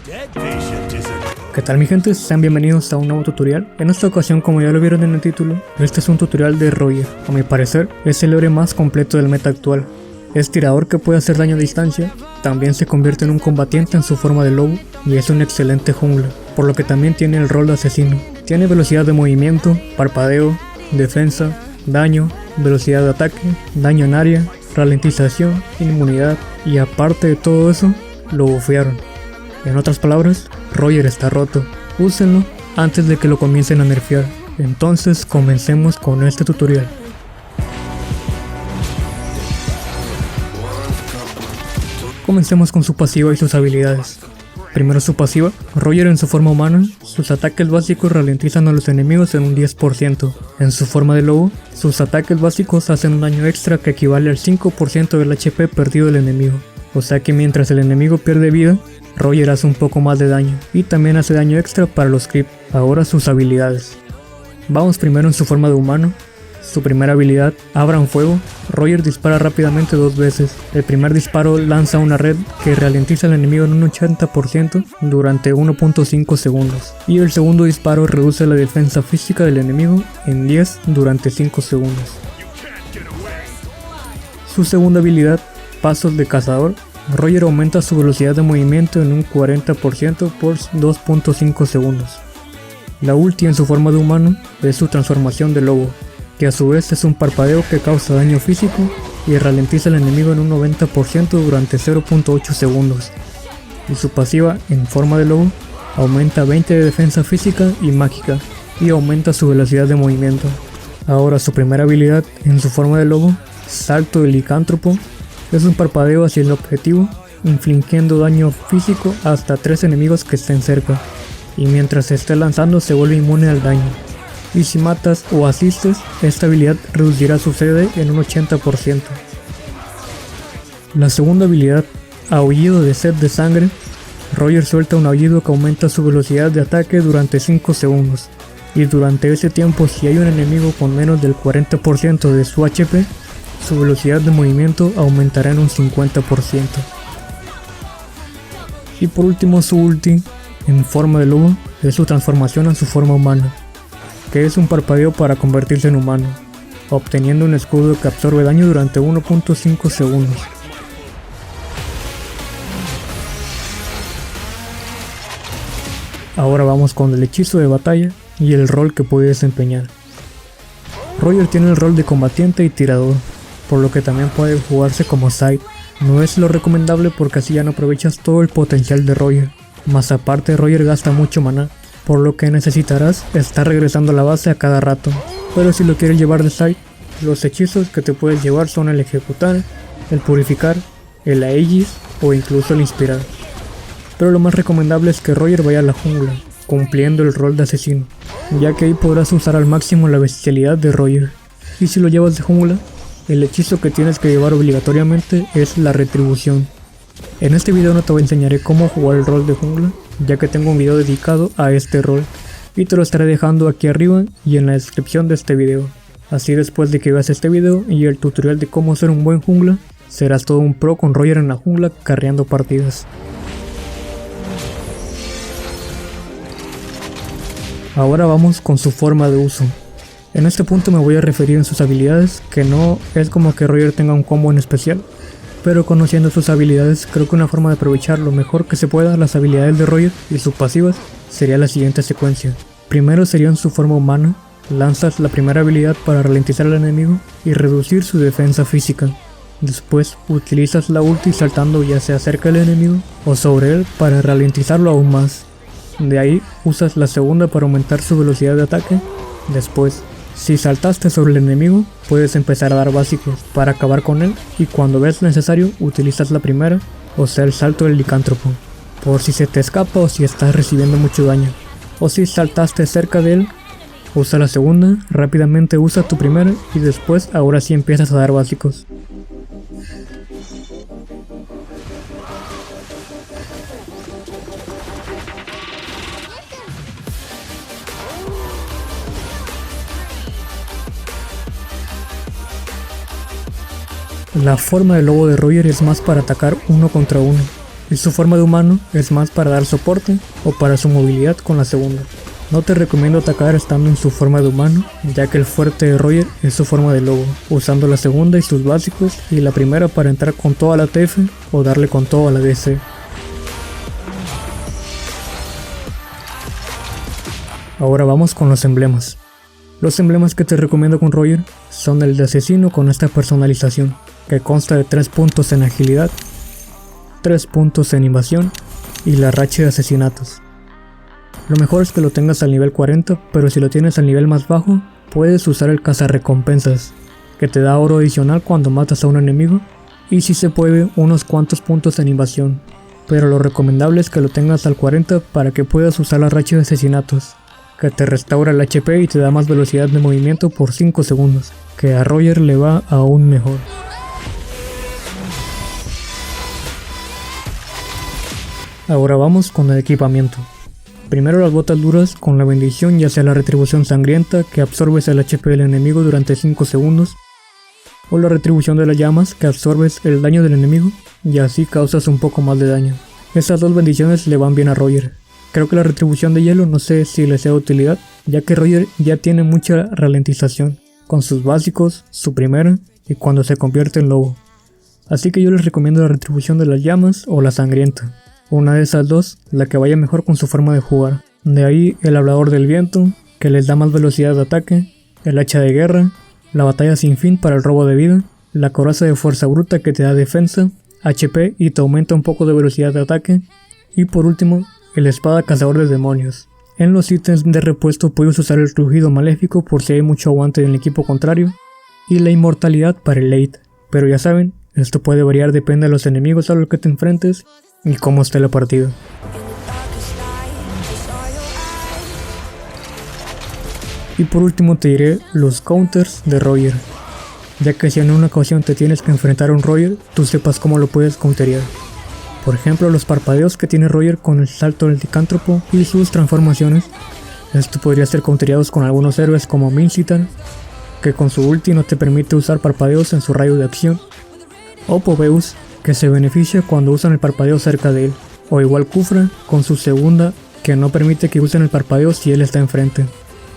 ¿Qué tal mi gente? Sean bienvenidos a un nuevo tutorial. En esta ocasión, como ya lo vieron en el título, este es un tutorial de Roger. A mi parecer, es el héroe más completo del meta actual. Es tirador que puede hacer daño a distancia, también se convierte en un combatiente en su forma de lobo y es un excelente jungla, por lo que también tiene el rol de asesino. Tiene velocidad de movimiento, parpadeo, defensa, daño, velocidad de ataque, daño en área, ralentización, inmunidad y aparte de todo eso, lo bufearon. En otras palabras, Roger está roto. Úsenlo antes de que lo comiencen a nerfear. Entonces comencemos con este tutorial. Comencemos con su pasiva y sus habilidades. Primero su pasiva. Roger en su forma humana, sus ataques básicos ralentizan a los enemigos en un 10%. En su forma de lobo, sus ataques básicos hacen un daño extra que equivale al 5% del HP perdido del enemigo. O sea que mientras el enemigo pierde vida, Roger hace un poco más de daño y también hace daño extra para los creep. Ahora sus habilidades. Vamos primero en su forma de humano. Su primera habilidad, Abran Fuego. Roger dispara rápidamente 2 veces. El primer disparo lanza una red que ralentiza al enemigo en un 80% durante 1.5 segundos. Y el segundo disparo reduce la defensa física del enemigo en 10 durante 5 segundos. Su segunda habilidad, Pasos de Cazador. Roger aumenta su velocidad de movimiento en un 40% por 2.5 segundos. La ulti en su forma de humano es su transformación de lobo, que a su vez es un parpadeo que causa daño físico y ralentiza al enemigo en un 90% durante 0.8 segundos. Y su pasiva en forma de lobo aumenta 20 de defensa física y mágica y aumenta su velocidad de movimiento. Ahora su primera habilidad en su forma de lobo, Salto del Licántropo. Es un parpadeo hacia el objetivo, infligiendo daño físico hasta 3 enemigos que estén cerca, y mientras se esté lanzando se vuelve inmune al daño. Y si matas o asistes, esta habilidad reducirá su CD en un 80%. La segunda habilidad, Aullido de Sed de Sangre. Roger suelta un aullido que aumenta su velocidad de ataque durante 5 segundos, y durante ese tiempo si hay un enemigo con menos del 40% de su HP, su velocidad de movimiento aumentará en un 50%. Y por último su ulti, en forma de lobo, es su transformación en su forma humana, que es un parpadeo para convertirse en humano, obteniendo un escudo que absorbe daño durante 1.5 segundos. Ahora vamos con el hechizo de batalla y el rol que puede desempeñar. Roger tiene el rol de combatiente y tirador, por lo que también puede jugarse como side. No es lo recomendable porque así ya no aprovechas todo el potencial de Roger, más aparte Roger gasta mucho maná, por lo que necesitarás estar regresando a la base a cada rato. Pero si lo quieres llevar de side, los hechizos que te puedes llevar son el ejecutar, el purificar, el aegis o incluso el inspirar. Pero lo más recomendable es que Roger vaya a la jungla, cumpliendo el rol de asesino, ya que ahí podrás usar al máximo la bestialidad de Roger. Y si lo llevas de jungla, el hechizo que tienes que llevar obligatoriamente es la retribución. En este video no te enseñaré cómo jugar el rol de jungla, ya que tengo un video dedicado a este rol, y te lo estaré dejando aquí arriba y en la descripción de este video. Así después de que veas este video y el tutorial de cómo ser un buen jungla, serás todo un pro con Roger en la jungla carreando partidas. Ahora vamos con su forma de uso. En este punto me voy a referir en sus habilidades, que no es como que Roger tenga un combo en especial, pero conociendo sus habilidades creo que una forma de aprovechar lo mejor que se pueda las habilidades de Roger y sus pasivas sería la siguiente secuencia. Primero sería en su forma humana, lanzas la primera habilidad para ralentizar al enemigo y reducir su defensa física. Después utilizas la ulti saltando ya sea cerca del enemigo o sobre él para ralentizarlo aún más. De ahí usas la segunda para aumentar su velocidad de ataque. Después, si saltaste sobre el enemigo, puedes empezar a dar básicos para acabar con él y cuando ves necesario utilizas la primera, o sea el salto del licántropo, por si se te escapa o si estás recibiendo mucho daño. O si saltaste cerca de él, usa la segunda, rápidamente usa tu primera y después ahora sí empiezas a dar básicos. La forma de lobo de Roger es más para atacar uno contra uno, y su forma de humano es más para dar soporte o para su movilidad con la segunda. No te recomiendo atacar estando en su forma de humano, ya que el fuerte de Roger es su forma de lobo, usando la segunda y sus básicos y la primera para entrar con toda la TF o darle con todo a la DC. Ahora vamos con los emblemas. Los emblemas que te recomiendo con Roger son el de asesino con esta personalización, que consta de 3 puntos en agilidad, 3 puntos en invasión y la racha de asesinatos. Lo mejor es que lo tengas al nivel 40, pero si lo tienes al nivel más bajo, puedes usar el cazarrecompensas, que te da oro adicional cuando matas a un enemigo, y si se puede, unos cuantos puntos en invasión, pero lo recomendable es que lo tengas al 40 para que puedas usar la racha de asesinatos, que te restaura el HP y te da más velocidad de movimiento por 5 segundos, que a Roger le va aún mejor. Ahora vamos con el equipamiento. Primero las botas duras con la bendición, ya sea la retribución sangrienta que absorbes el HP del enemigo durante 5 segundos, o la retribución de las llamas que absorbes el daño del enemigo y así causas un poco más de daño. Esas dos bendiciones le van bien a Roger. Creo que la retribución de hielo no sé si le sea de utilidad, ya que Roger ya tiene mucha ralentización con sus básicos, su primera y cuando se convierte en lobo. Así que yo les recomiendo la retribución de las llamas o la sangrienta. Una de esas dos, la que vaya mejor con su forma de jugar. De ahí el hablador del viento, que les da más velocidad de ataque, el hacha de guerra, la batalla sin fin para el robo de vida, la coraza de fuerza bruta que te da defensa, HP y te aumenta un poco de velocidad de ataque, y por último, el espada cazador de demonios. En los ítems de repuesto puedes usar el rugido maléfico por si hay mucho aguante en el equipo contrario, y la inmortalidad para el late, pero ya saben, esto puede variar depende de los enemigos a los que te enfrentes y cómo esté la partida. Y por último te diré los counters de Roger, ya que si en una ocasión te tienes que enfrentar a un Roger, tú sepas cómo lo puedes counterear. Por ejemplo, los parpadeos que tiene Roger con el salto del licántropo y sus transformaciones. Esto podría ser countereados con algunos héroes como Mincitan, que con su ulti no te permite usar parpadeos en su radio de acción, o Poveus, que se beneficia cuando usan el parpadeo cerca de él, o igual Kufra con su segunda, que no permite que usen el parpadeo si él está enfrente.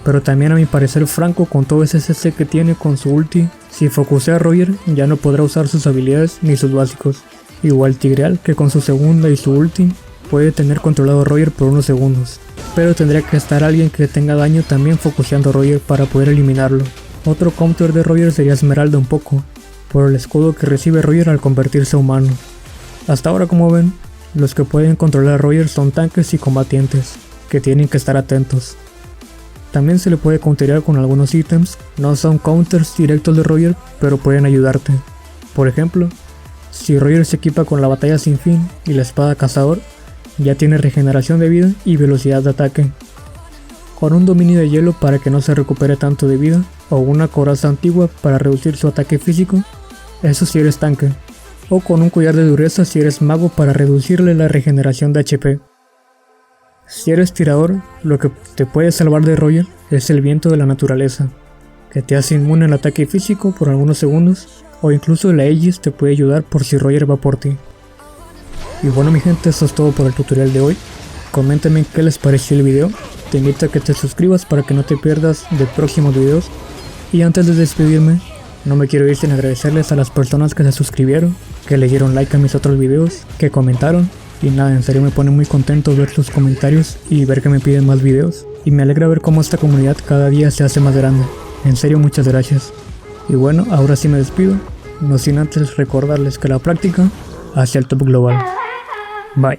Pero también a mi parecer Franco con todo ese CC que tiene con su ulti, si focusea a Roger ya no podrá usar sus habilidades ni sus básicos. Igual Tigreal que con su segunda y su ulti puede tener controlado a Roger por unos segundos, pero tendría que estar alguien que tenga daño también focuseando a Roger para poder eliminarlo. Otro counter de Roger sería Esmeralda un poco, por el escudo que recibe Roger al convertirse a humano. Hasta ahora, como ven, los que pueden controlar a Roger son tanques y combatientes, que tienen que estar atentos. También se le puede counterear con algunos ítems, no son counters directos de Roger, pero pueden ayudarte. Por ejemplo, si Roger se equipa con la batalla sin fin y la espada cazador, ya tiene regeneración de vida y velocidad de ataque. Con un dominio de hielo para que no se recupere tanto de vida, o una coraza antigua para reducir su ataque físico, eso si eres tanque, o con un collar de dureza si eres mago para reducirle la regeneración de HP. Si eres tirador, lo que te puede salvar de Roger es el viento de la naturaleza, que te hace inmune al ataque físico por algunos segundos, o incluso la Aegis te puede ayudar por si Roger va por ti. Y bueno mi gente, eso es todo por el tutorial de hoy. Coméntame qué les pareció el video, te invito a que te suscribas para que no te pierdas de próximos videos. Y antes de despedirme, no me quiero ir sin agradecerles a las personas que se suscribieron, que le dieron like a mis otros videos, que comentaron. Y nada, en serio me pone muy contento ver sus comentarios y ver que me piden más videos. Y me alegra ver cómo esta comunidad cada día se hace más grande. En serio, muchas gracias. Y bueno, ahora sí me despido, no sin antes recordarles que la práctica hace el top global. Bye.